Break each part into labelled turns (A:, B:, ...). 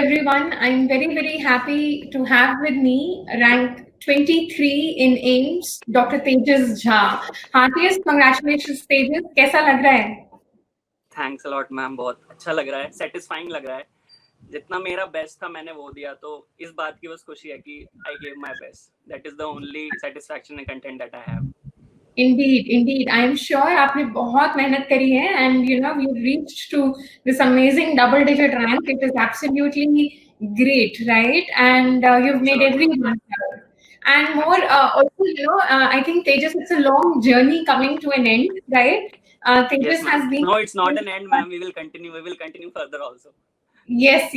A: everyone. I'm very happy to have with me rank 23 in AIMS, Dr. Tejas Jha. Heartiest congratulations, Tejas. कैसा लग रहा है?
B: Thanks a lot ma'am, बहुत अच्छा लग रहा है, सेटिस्फाइंग लग रहा है। जितना मेरा बेस्ट था मैंने वो दिया, तो इस बात की बस खुशी है कि I give my best. That is the only satisfaction and content that I have.
A: Indeed. I am sure आपने बहुत मेहनत करी है, and you've reached to this amazing double-digit rank. It is absolutely great, right? And you've made everyone proud. And more, also, I think Tejas, it's a long journey coming to an end, right? Tejas has been.
B: No, it's not an end, ma'am. We will continue further also.
A: Yes.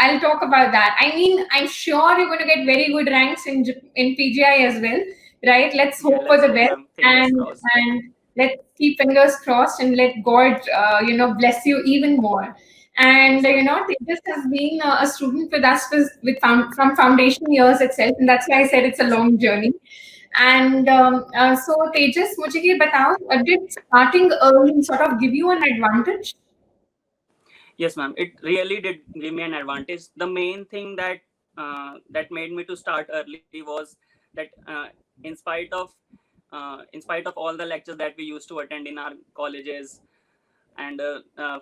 A: I'll talk about that. I mean, I'm sure you're going to get very good ranks in PGI as well, right? Let's hope for the best, and let's keep fingers crossed and let God, bless you even more. And Tejas has been a student with us from foundation years itself, and that's why I said it's a long journey. And so Tejas, मुझे ये बताओ, did starting early sort of give you an advantage?
B: Yes, ma'am. It really did give me an advantage. The main thing that that made me to start early was that in spite of all the lectures that we used to attend in our colleges and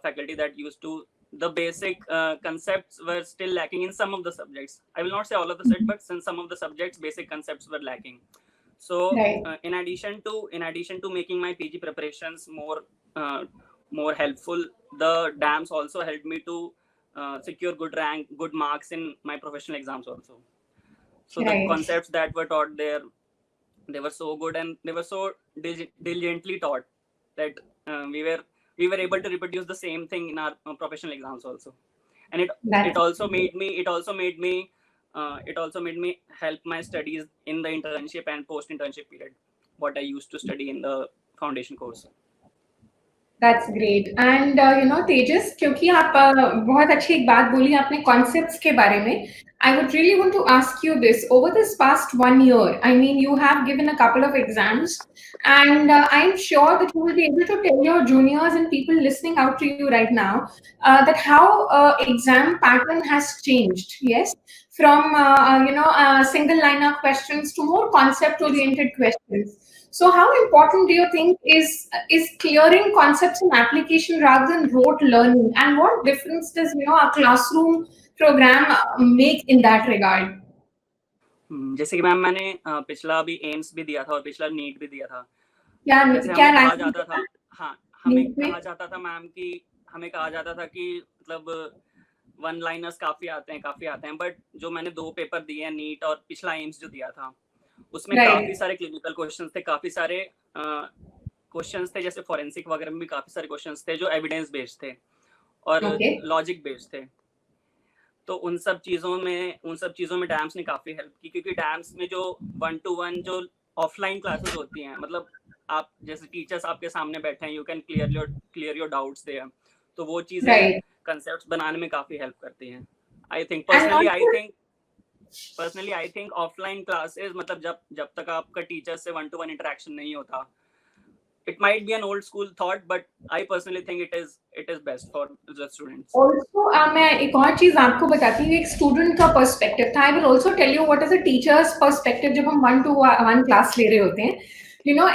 B: faculty that used to, the basic concepts were still lacking in some of the subjects. I will not say all of the subjects, but in some of the subjects, basic concepts were lacking. So in addition to making my PG preparations more helpful, the DAMs also helped me to secure good marks in my professional exams also. So the concepts that were taught there, they were so good and they were so diligently taught that we were able to reproduce the same thing in our professional exams also. And it also made me help my studies in the internship and post internship period, what I used to study in the foundation course.
A: That's great. And Tejas, क्योंकि आप बहुत अच्छी एक बात बोली आपने concepts के बारे में, I would really want to ask you this. Over this past 1 year, I mean, you have given a couple of exams, and I'm sure that you will be able to tell your juniors and people listening out to you right now that how exam pattern has changed. Yes, from single liner questions to more concept-oriented questions. So how important do you think is clearing concepts in application rather than rote learning, and what difference does a classroom program make in that regard?
B: जैसे कि ma'am मैंने पिछला भी AIIMS भी दिया था और पिछला नीट भी दिया था।
A: क्या
B: कहा जाता था, हाँ, हमें कहा जाता था मैम कि हमें कहा जाता था कि मतलब वन लाइनर्स काफी आते हैं, बट जो मैंने 2 पेपर दिए हैं, नीट और पिछला एम्स जो दिया था, उसमें काफी सारे क्लिनिकल क्वेश्चंस थे, काफी सारे क्वेश्चंस थे, जैसे फॉरेंसिक वगैरह में भी काफी सारे क्वेश्चंस थे जो एविडेंस बेस्ड थे और लॉजिक बेस्ड थे। तो उन सब चीजों में डैम्स ने काफी हेल्प की, क्योंकि डैम्स में जो 1-to-1 जो ऑफलाइन क्लासेस होती हैं, मतलब आप जैसे टीचर्स आपके सामने बैठे हैं, you can clear your doubts there, तो वो चीजें कंसेप्ट्स बनाने में काफी हेल्प करती हैं। Personally I think offline classes, मतलब जब तक आपका टीचर से 1-to-1 इंटरेक्शन नहीं होता, it might be an old school thought, but I personally think it is best for the students.
A: Also, मैं एक और चीज आपको बताती हूँ, एक स्टूडेंट का पर्सपेक्टिव था। I will also tell you what is a teacher's perspective जब हम 1-to-1 क्लास ले रहे होते हैं.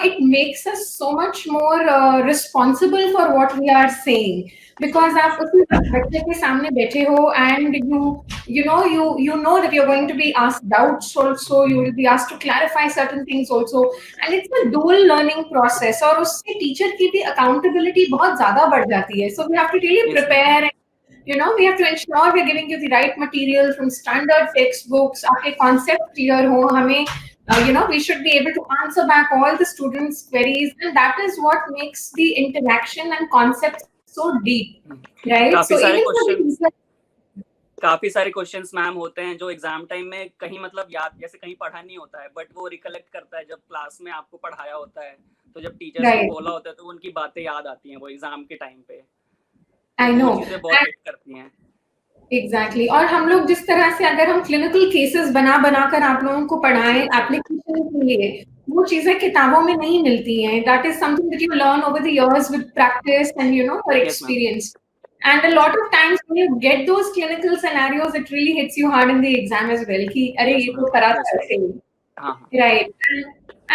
A: It makes us so much more responsible for what we are saying, because आप उसी बच्चे के सामने बैठे हो, and you know that you're going to be asked doubts also, you will be asked to clarify certain things also, and it's a dual learning process, और उससे teacher की भी accountability बहुत ज़्यादा बढ़ जाती है. So we have to really prepare, and we have to ensure we're giving you the right material from standard textbooks, आपके concept clear हो, हमें we should be able to answer back all the students' queries, and that is what makes the interaction and concepts so deep, right?
B: काफी सारे questions ma'am होते हैं जो exam time में कहीं मतलब याद, जैसे कहीं पढ़ा नहीं होता है, बट वो रिकलेक्ट करता है जब क्लास में आपको पढ़ाया होता है, तो जब टीचर ने बोला होता है तो उनकी बातें याद आती हैं वो एग्जाम के टाइम पे।
A: I know.
B: चीजें बहुत हेल्प करती हैं।
A: Exactly. और हम लोग जिस तरह से अगर हम क्लिनिकल केसेस बना कर आप लोगों को पढ़ाएं एप्लीकेशन के लिए, वो चीजें किताबों में नहीं मिलती हैं. That is something that you learn over the years with practice and your experience. And a lot of times when you get those clinical scenarios, it really hits you hard in the exam as well. कि अरे
B: Yes,
A: ये
B: ma'am.
A: तो करा
B: Yes,
A: था
B: ma'am.
A: ऐसे ही.
B: हाँ हाँ.
A: Right.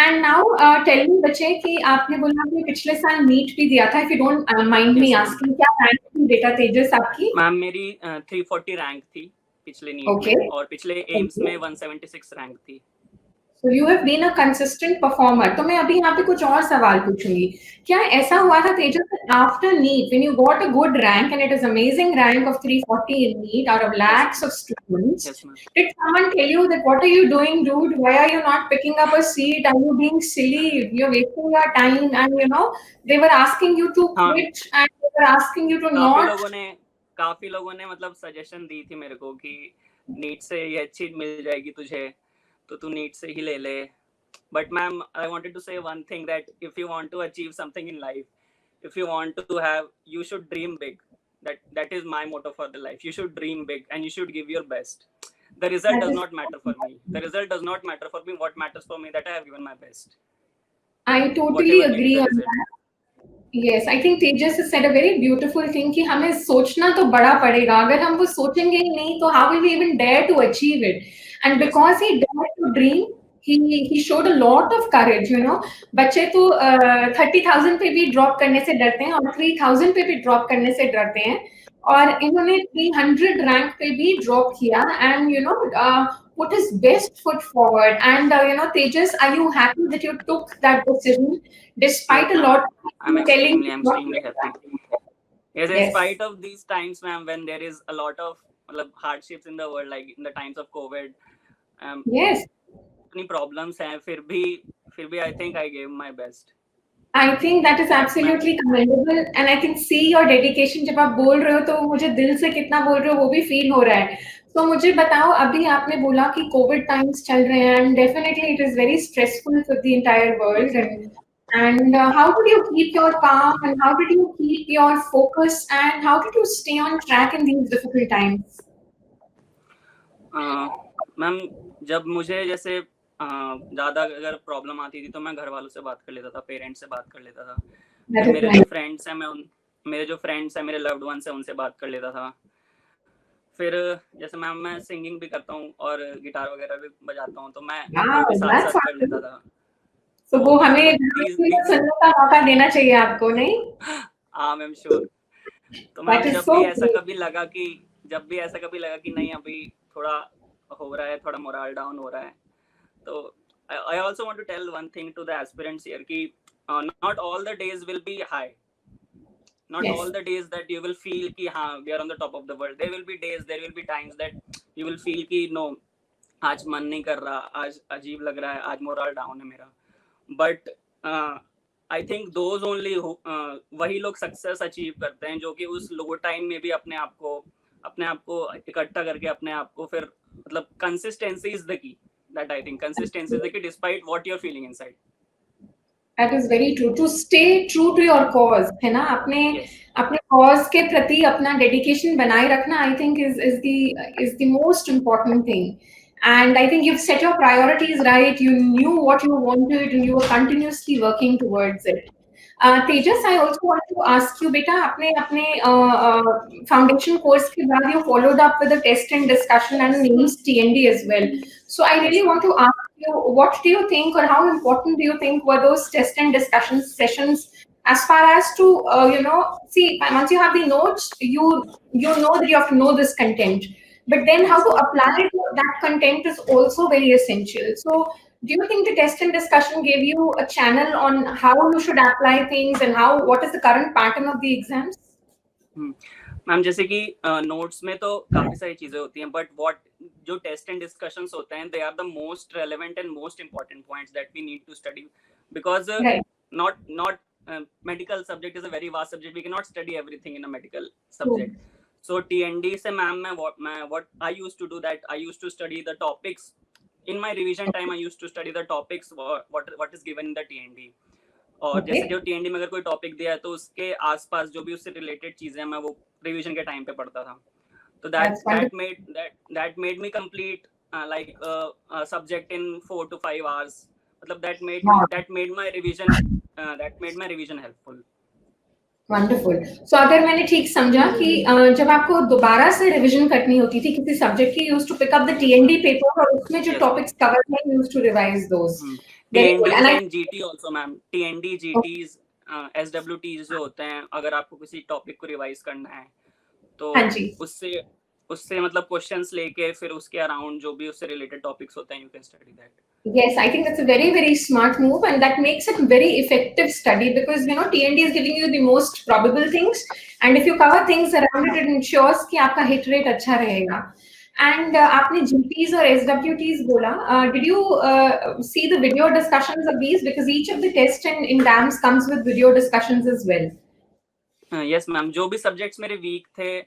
A: And now tell me बच्चे कि आपने बोला कि पिछले साल नीट भी दिया था. If you don't mind me
B: Yes, ma'am.
A: asking, क्या रैंक थी बेटा तेजस आपकी?
B: मैम मेरी 340 रैंक थी पिछले नीट
A: Okay.
B: में, और पिछले एम्स
A: Okay.
B: में 176 रैंक थी.
A: So you have been a consistent performer. तो मैं अभी यहाँ पे कुछ और सवाल पूछूंगी. क्या ऐसा हुआ था तेजस after NEET when you got a good rank and it is amazing rank of 340 in NEET out of lakhs of students?
B: Yes, ma'am.
A: Did someone tell you that what are you doing, dude? Why are you not picking up a seat? Are you being silly? You're wasting your time. And you know they were asking you to
B: हाँ,
A: quit and they were asking you to
B: काफी लोगों ने मतलब suggestion दी थी मेरे को कि NEET से ये अच्छी मिल जाएगी तुझे, तो तू नीट से ही ले ले. But ma'am I wanted to say one thing that if you want to achieve something in life, if you want to have, you should dream big. That is my motto for the life. You should dream big and you should give your best. The result does not matter for me. The result does not matter for me. What matters for me that I have given my best.
A: I totally
B: Whatever may be
A: agree
B: the
A: on
B: result.
A: that. Yes, I think Tejas has said a very beautiful thing कि हमें सोचना तो बड़ा पड़ेगा. अगर हम वो सोचेंगे ही नहीं, तो how will we even dare to achieve it? And
B: Yes,
A: because he dared to dream, he showed a lot of courage. You know, बच्चे तो 30,000 पे भी ड्रॉप करने से डरते हैं और 3,000 पे भी ड्रॉप करने से डरते हैं. और इन्होंने 300 रैंक पे भी ड्रॉप किया and you know put his best foot forward. And you know, Tejas, are you happy that you took that decision despite
B: yes,
A: a lot of
B: I'm
A: people telling you not
B: extremely
A: to?
B: happy. Yes, in
A: Yes.
B: spite of these times, ma'am, when there is a lot of hardships in the world, like in the times of COVID,
A: Yes.
B: any problems हैं, फिर भी I think I gave my best.
A: I think that is absolutely commendable and I can see your dedication. जब आप बोल रहे हो तो मुझे दिल से कितना बोल रहे हो वो भी फील हो रहा है. तो मुझे बताओ, अभी आपने बोला कि कोविड टाइम्स चल रहे हैं and definitely it is very stressful for the entire world. And how did you keep your calm and how did you keep your focus and how did you stay on track in these difficult times?
B: Ma'am जब मुझे जैसे ज़्यादा अगर problem आती थी तो मैं घर वालों से बात कर लेता था, पेरेंट्स से बात कर लेता था.
A: That is
B: मेरे
A: nice.
B: जो फ्रेंड्स हैं मेरे लव्ड वन से उनसे बात कर लेता था. फिर जैसे मैम मैं सिंगिंग भी करता हूँ और गिटार वगैरह भी बजाता हूँ, तो मैं वो भी साथ
A: That's
B: साथ कर लेता था.
A: तो वो हमें
B: these-
A: सुनने का मौका देना चाहिए आपको, नहीं?
B: हाँ मैम, श्योर. तो
A: That
B: मैम
A: is
B: जब
A: so
B: भी ऐसा
A: great.
B: कभी लगा कि नहीं अभी थोड़ा हो रहा है, थोड़ा मोरल डाउन हो रहा है, तो I also want to tell one thing to the aspirants here कि not all the days will be high. Not
A: Yes.
B: all the days that you will feel कि हाँ we are on the top of the world. There will be times that you will feel कि no, आज मन नहीं कर रहा, आज अजीब लग रहा है, आज मोरल डाउन है मेरा. But I think those only वही लोग सक्सेस अचीव करते हैं जो कि उस लो टाइम में भी अपने आप को इकट्ठा करके अपने आप को फिर मतलब consistency is the key. That I think consistency is the key despite what you're feeling inside.
A: That is very true. To stay true to your cause, है ना? अपने cause के प्रति अपना dedication बनाए रखना, I think is the most important thing. And I think you've set your priorities right. You knew what you wanted, and you were continuously working towards it. Tejas, I also want to ask you, बेटा, अपने foundation course के बाद you followed up with a test and discussion and NAIMS TND as well. So I really want to ask you, what do you think, or how important do you think were those test and discussion sessions, as far as to see, once you have the notes, you know that you have to know this content, but then how to apply that content is also very essential. So do you think the test and discussion gave you a channel on how you should apply things and what is the current pattern of the exams?
B: Ma'am जैसे कि notes में तो काफी सारी चीजें होती हैं, but जो टेस्ट एंड डिस्कशंस होते हैं, they are the most relevant and most important points that we need to study, because not medical subject is a very vast subject. We cannot study everything in a medical subject. So TND से ma'am what I used to do, that I used to study the topics in my revision time. I used to study the topics what is given in the TND. और जैसे जो TND में अगर कोई topic दिया है तो उसके आसपास जो भी उससे रिलेटेड चीजें मैं वो रिवीजन के टाइम पे पढ़ता था. तो that made me complete like a subject in 4 to 5 hours. मतलब that made my revision helpful.
A: Wonderful. So अगर मैंने ठीक समझा कि जब आपको दोबारा से रिवीजन करनी होती थी किसी सब्जेक्ट की, used to pick up the TND paper और उसमें जो
B: यस मैम।
A: टॉपिक्स कवर थे, used to revise those. Very good.
B: TNDs
A: and I
B: and GT also ma'am, TND GTs SWTs जो होते हैं, अगर आपको किसी टॉपिक को रिवाइज करना है तो
A: हाँ जी।
B: उससे उससे मतलब क्वेश्चंस लेके फिर उसके अराउंड जो भी उससे रिलेटेड टॉपिक्स होते हैं, you can study that.
A: Yes, I think that's a very, very smart move, and that makes it very effective study because TND is giving you the most probable things, and if you cover things around it, it ensures कि आपका hit rate अच्छा रहेगा. And आपने GPs और SWTs बोला. Did you see the video discussions of these? Because each of the tests in DAMS comes with video discussions as well.
B: Yes ma'am, जो भी subjects मेरे वीक थे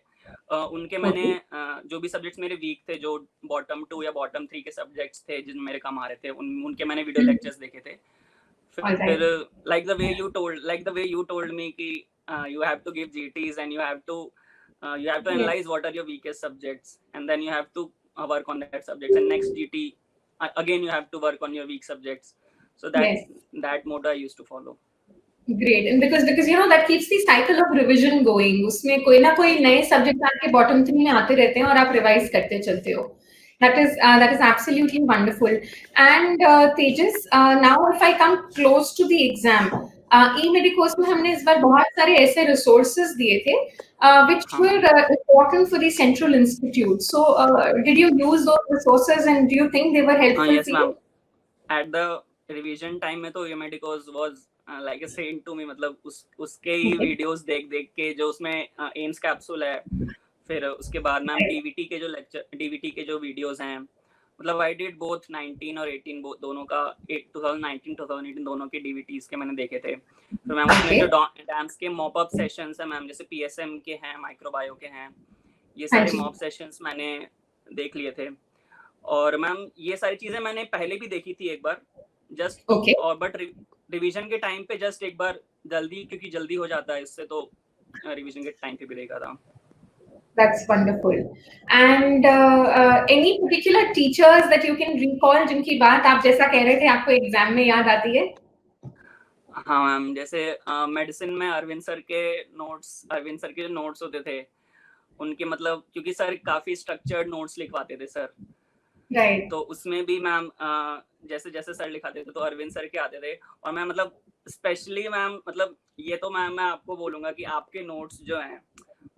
B: उनके मैंने जो भी सब्जेक्ट्स मेरे वीक थे, जो बॉटम 2 या बॉटम 3 के सब्जेक्ट्स थे जिनमें मेरे कम आ रहे थे, उनके मैंने वीडियो लेक्चर्स देखे थे।
A: All right.
B: फिर like the way you told me कि you have to give GTs and you have to analyze what are your weakest subjects, and then you have to work on that subject, and next GT again you have to work on your weak subjects. So that mode I used to follow.
A: Great, and because that keeps the cycle of revision going. उसमें कोई ना कोई नए subject आपके bottom 3 में आते रहते हैं और आप रिवाइज करते चलते हो. That is absolutely wonderful. And Tejas, now if I come close to the exam, e-medicos में हमने इस बार बहुत सारे ऐसे resources दिए थे which were important for the Central Institute. So did you use those resources and do you think they were helpful
B: yes,
A: for you?
B: Ma'am. At the revision time में तो e-medicos was like a saint to me. मतलब उसके ही videos देख के, जो उसमें AIIMS capsule है, फिर उसके बाद मैम डीवीटी के जो वीडियोस हैं, मतलब आई डिड बोथ 19 और 18 दोनों का 2019 2018 दोनों के डीवीटीज के मैंने देखे थे। फिर मैम उसमें जो डैम्स के मॉप अप सेशंस हैं मैम, जैसे पीएसएम के हैं, माइक्रोबायो के हैं, ये सारे मॉप सेशंस मैंने देख लिए थे। और मैम ये सारी चीजें मैंने पहले भी देखी थी एक बार जस्ट, और बट रिवीजन के टाइम पे जस्ट एक बार क्योंकि जल्दी हो जाता है इससे, तो रिवीजन के टाइम पे भी देखा था।
A: That's wonderful. And any particular teachers that you can recall जिनकी बात आप जैसा कह रहे थे आपको एग्जाम में याद आती है?
B: हाँ मैम, जैसे मेडिसिन में अरविंद सर के जो नोट्स होते थे उनके, मतलब क्योंकि सर काफी स्ट्रक्चर्ड नोट्स लिखवाते थे सर,
A: राइट।
B: तो उसमें भी मैम जैसे जैसे सर लिखाते थे तो अरविंद सर के आते थे। और मैं मतलब स्पेशली मैम, मतलब ये तो मैम मैं आपको बोलूंगा कि आपके नोट्स जो हैं,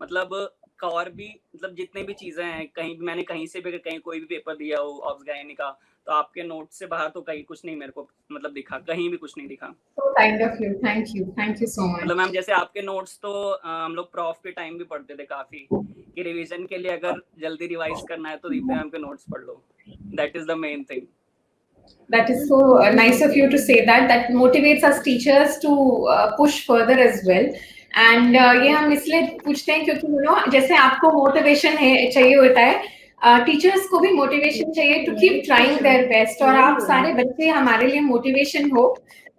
B: मतलब और भी मतलब जितने भी चीजें हैं, कहीं भी मैंने कहीं से भी कहीं कोई भी पेपर दिया हो ऑब्स गायनी का, तो आपके नोट्स से बाहर तो कहीं कुछ नहीं मेरे को मतलब दिखा, कहीं भी कुछ नहीं दिखा।
A: So kind of you, thank you so much.
B: मतलब मैम जैसे आपके नोट्स तो हम लोग प्रॉफ के टाइम भी पढ़ते थे काफी, कि रिवीजन के लिए अगर जल्दी रिवाइज करना है तो दीप्ति मैम के नोट्स पढ़ लो, that is the main thing.
A: That is so nice of you to say that. That motivates us teachers to push further as well. And ये हम इसलिए पूछते हैं क्योंकि जैसे आपको मोटिवेशन चाहिए होता है, टीचर्स को भी मोटिवेशन चाहिए to keep trying their best, और आप सारे बच्चे हमारे लिए मोटिवेशन हो,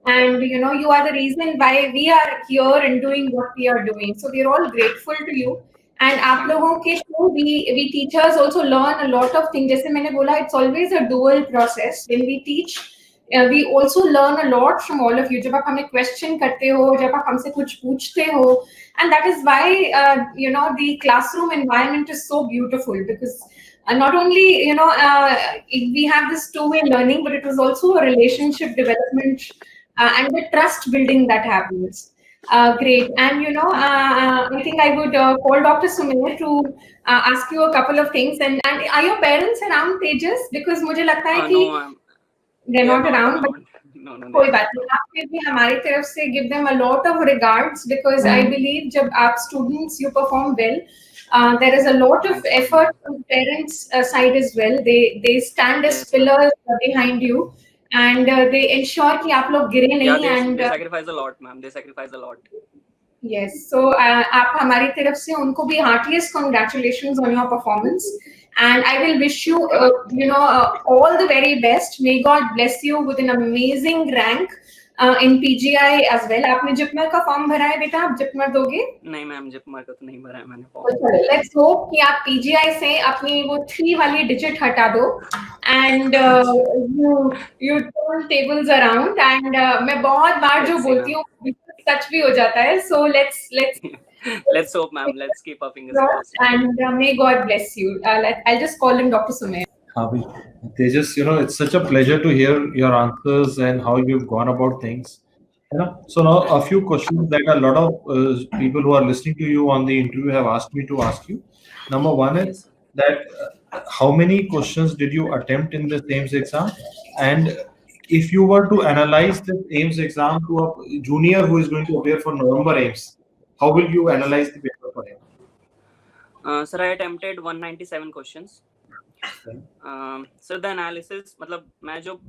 A: and you are the reason why we are here and doing what we are doing, so we are all grateful to you. And आप लोगों के through we teachers also learn a lot of things. जैसे मैंने बोला, it's always a dual process. When we teach, we also learn a lot from all of you. जब आप हमें question करते हो, जब आप हमसे कुछ पूछते हो, and that is why the classroom environment is so beautiful, because not only we have this two-way learning, but it was also a relationship development and the trust building that happens. Great. And I think I would call Dr. Sumer to ask you a couple of things. And are your parents around, Tejas? Because मुझे लगता है कि they're not around, but कोई बात नहीं, आप फिर भी हमारी तरफ से give them a lot of regards, because I believe जब आप students you perform well, there is a lot of effort from parents' side as well. They stand as pillars behind you. And they ensure कि आप लोग गिरे नहीं, and
B: they sacrifice a lot, ma'am. They sacrifice a lot.
A: Yes, so आप हमारी तरफ से उनको भी heartiest congratulations on your performance, and I will wish you all the very best. May God bless you with an amazing rank in PGI as well. आपने जिपमर का form भरा है बेटा, आप जिपमर दोगे?
B: नहीं मैम, जिपमर का तो नहीं भरा है मैंने फॉर्म।
A: Let's hope कि आप PGI से अपनी वो 3 वाली डिजिट हटा दो, and you turn tables around. And मैं बहुत बार जो बोलती हूँ सच भी हो जाता है. So let's
B: hope, ma'am. Let's keep our fingers crossed.
A: and may God bless you. I'll just call him Dr. Sumer.
C: Tejas, it's such a pleasure to hear your answers and how you've gone about things. So now a few questions that a lot of people who are listening to you on the interview have asked me to ask you. Number one is
B: Yes.
C: that how many questions did you attempt in this AIMS exam? And if you were to analyze this AIMS exam to a junior who is going to appear for November AIMS, how will you analyze the paper for him?
B: Sir, I attempted 197 questions. So the analysis, मतलब मैं जो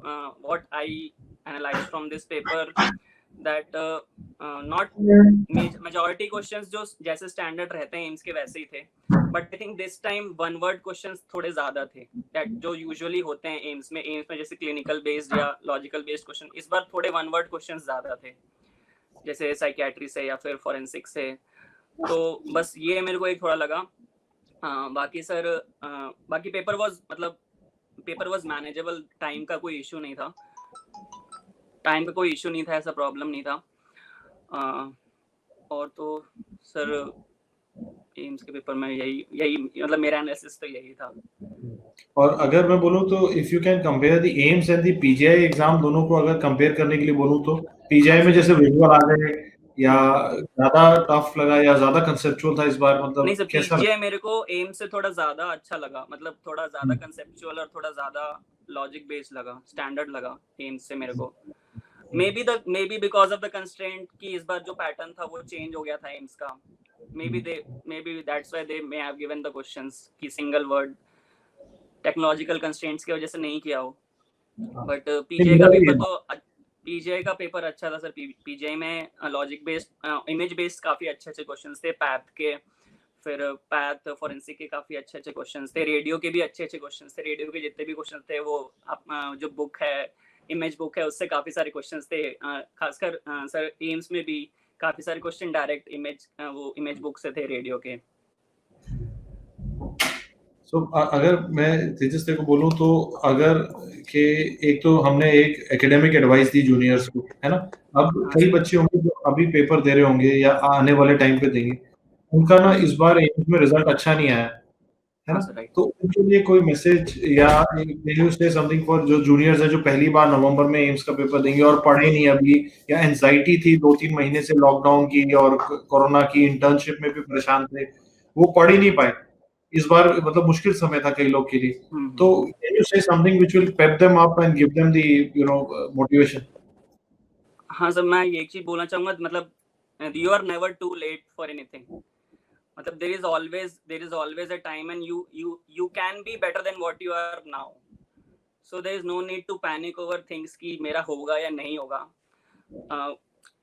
B: what I analyzed from this paper, that not majority questions जो जैसे standard रहते हैं AIIMS के वैसे ही थे, but I think this time one word questions थोड़े ज़्यादा थे, that जो usually होते हैं एम्स में जैसे clinical based या logical based question, इस बार थोड़े one word questions ज़्यादा थे, जैसे psychiatry से या फिर forensic से. तो बस ये मेरे को एक थोड़ा लगा. बाकी सर बाकी पेपर वाज मैनेजेबल. टाइम का कोई इशू नहीं था, ऐसा प्रॉब्लम नहीं था. और तो सर एम्स के पेपर में यही मतलब मेरा एनालिसिस तो यही था.
C: और अगर मैं बोलूं तो if you can compare the AIIMS and the PGI exam, दोनों को अगर कंपेयर करने के लिए बोलूं तो पीजीआई में जैसे विजुअल आ गए या ज्यादा टफ लगा या ज्यादा कंसेप्चुअल था इस बार, मतलब
B: नहीं सर,
C: कैसा
B: पीजीआई मेरे को एम्स से थोड़ा ज्यादा अच्छा लगा, मतलब थोड़ा ज्यादा कंसेप्चुअल और थोड़ा ज्यादा लॉजिक बेस्ड लगा, स्टैंडर्ड लगा एम्स से मेरे को. May be because of the constraint कि इस बार जो पैटर्न था वो चेंज हो गया था एम्स का. May be that's why they may have given the questions की सिंगल वर्ड टेक्नोलॉजिकल कंस्ट्रेंट्स की वजह से नहीं किया हो. बट पीजीआई का पेपर अच्छा था सर. पीजीआई में लॉजिक बेस्ड इमेज बेस्ड काफी अच्छे क्वेश्चंस थे, पैथ के, फिर पैथ फोरेंसिक के काफी अच्छे क्वेश्चंस थे, रेडियो के भी अच्छे क्वेश्चंस थे. रेडियो के जितने भी क्वेश्चन थे वो जो बुक है, इमेज बुक है, उससे काफी सारे क्वेश्चंस थे. खासकर सर एम्स में भी काफी सारे क्वेश्चन डायरेक्ट इमेज बुक से थे रेडियो के.
C: अगर मैं तेजस को बोलूं तो अगर कि एक तो हमने एक एकेडमिक एडवाइस दी जूनियर्स को, है ना. अब कई बच्चे होंगे जो अभी पेपर दे रहे होंगे या आने वाले टाइम पे देंगे, उनका ना इस बार एम्स में रिजल्ट अच्छा नहीं आया, है ना. तो उनके लिए कोई मैसेज या यू से समथिंग फॉर जो जूनियर्स है जो पहली बार नवंबर में एम्स का पेपर देंगे और पढ़े नहीं अभी, या एंजाइटी थी 2-3 महीने से लॉकडाउन की और कोरोना की, इंटर्नशिप में भी परेशान थे, वो पढ़ ही नहीं पाए इस बार, मतलब मुश्किल समय था कई लोग के लिए. तो can you say something which will pep them up and give them the motivation?
B: हाँ सर, मैं ये चीज बोलना चाहूंगा, मतलब you are never too late for anything. मतलब there is always a time and you can be better than what you are now. So there is no need to panic over things कि मेरा होगा या नहीं होगा.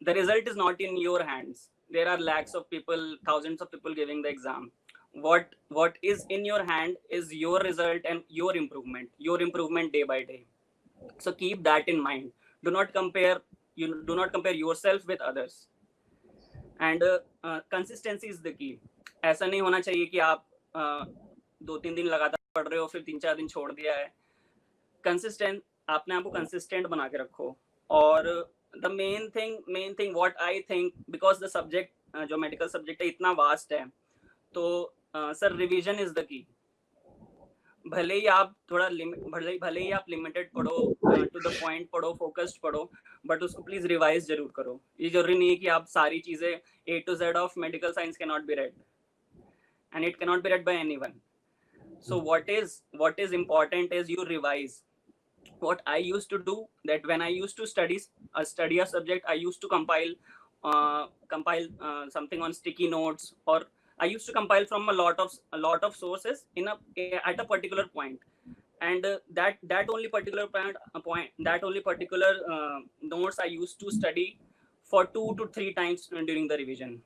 B: The result is not in your hands. There are lakhs of people, thousands of people giving the exam. What is in your hand is your result and your improvement day by day. So keep that in mind. Do not compare yourself with others. And consistency is the key. ऐसा नहीं होना चाहिए कि आप 2-3 दिन लगातार पढ़ रहे हो फिर 3-4 दिन छोड़ दिया है. कंसिस्टेंट, आपने आपको कंसिस्टेंट बना के रखो. और the main thing what I think, because the subject जो मेडिकल सब्जेक्ट है इतना वास्ट है, तो sir revision is the key. भले ही आप लिमिटेड पढ़ो, टू द पॉइंट पढ़ो, फोकस्ड पढ़ो, बट उसको प्लीज रिवाइज जरूर करो. ये जरूरी नहीं है कि आप सारी चीजें A to Z of medical science can not be red, and it cannot be read by anyone. So what is important is you revise. What I used to do, that when I used to study a subject, I used to compile something on sticky notes, or I used to compile from a lot of sources at a particular point, and that only particular notes I used to study for 2 to 3 times during the revision.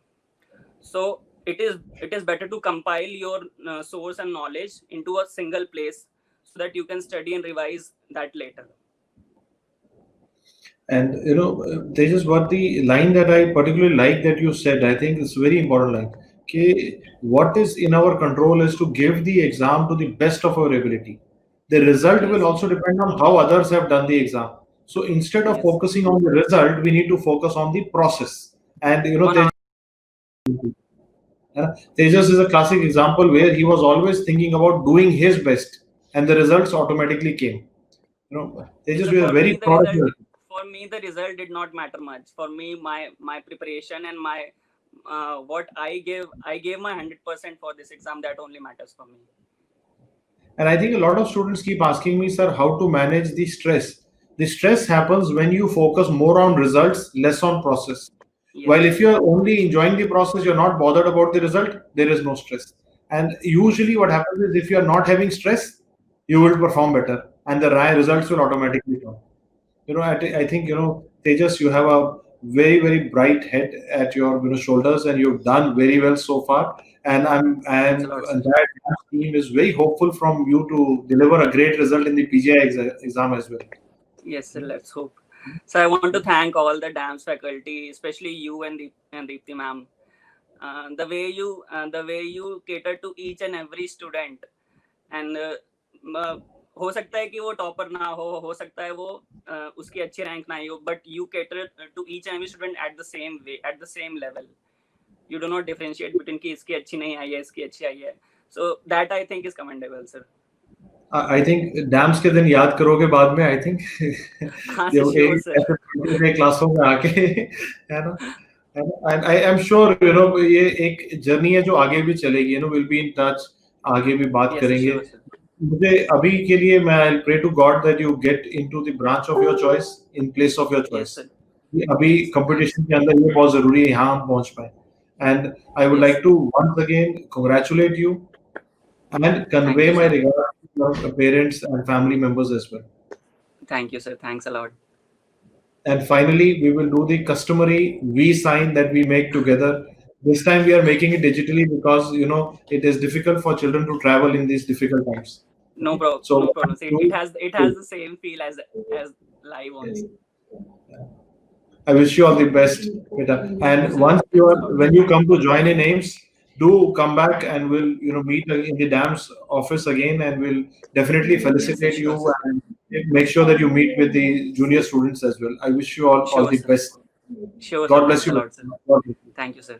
B: So it is better to compile your source and knowledge into a single place so that you can study and revise that later.
C: And this is what the line that I particularly like that you said. I think it's a very important line. Okay, what is in our control is to give the exam to the best of our ability. The result will also depend on how others have done the exam. So instead of focusing on the result, we need to focus on the process And you know,
B: One
C: Tejas is a classic example where he was always thinking about doing his best, and the results automatically came. You know, Tejas, we are very proud of you.
B: For me, the result did not matter much. For me, my preparation and my what I gave my 100% for this exam. That only matters for me.
C: And I think a lot of students keep asking me, sir, how to manage the stress. The stress happens when you focus more on results, less on process.
B: Yes.
C: While if you're only enjoying the process, you're not bothered about the result, there is no stress. And usually what happens is if you're not having stress, you will perform better and the results will automatically come. You know, I think, you know, Tejas, you have a very, very bright head at your shoulders, and you've done very well so far. And that team is very hopeful from you to deliver a great result in the PGI exam as well.
B: Yes, sir. Let's hope. So I want to thank all the DAMS faculty, especially you and Deepti ma'am. The way you cater to each and every student, and हो सकता है कि वो topper ना हो सकता है वो उसकी अच्छी रैंक ना हो, but you cater to each and every student at the same way, at the same level. You do not differentiate between कि इसकी अच्छी नहीं आई है, इसकी अच्छी आई है. So that I think is commendable, sir.
C: I think dams के दिन याद करोगे बाद में, I think क्लासों में आके, है ना. And I am sure, you know, ये एक जर्नी है जो आगे भी चलेगी. You know, we'll be in touch. आगे भी बात करेंगे. मुझे अभी के लिए मैं I'll pray to God that you get into the branch of your choice in place of your choice. अभी competition के अंदर ये बहुत जरूरी है यहाँ हम पहुँच पाए. And I would like to once again congratulate you and convey my regards to your parents and family members as well.
B: Thank you, sir. Thanks a lot.
C: And finally, we will do the customary V sign that we make together. This time we are making it digitally because, you know, it is difficult for children to travel in these difficult times.
B: No problem. So, no problem. It has the same feel as live only.
C: I wish you all the best, Beta. And when you come to join in AIIMS, do come back and we'll, you know, meet in the DAMS office again, and we'll definitely felicitate you and make sure that you meet with the junior students as well. I wish you all the best.
B: Sure.
C: God bless you.
B: Thank you, sir.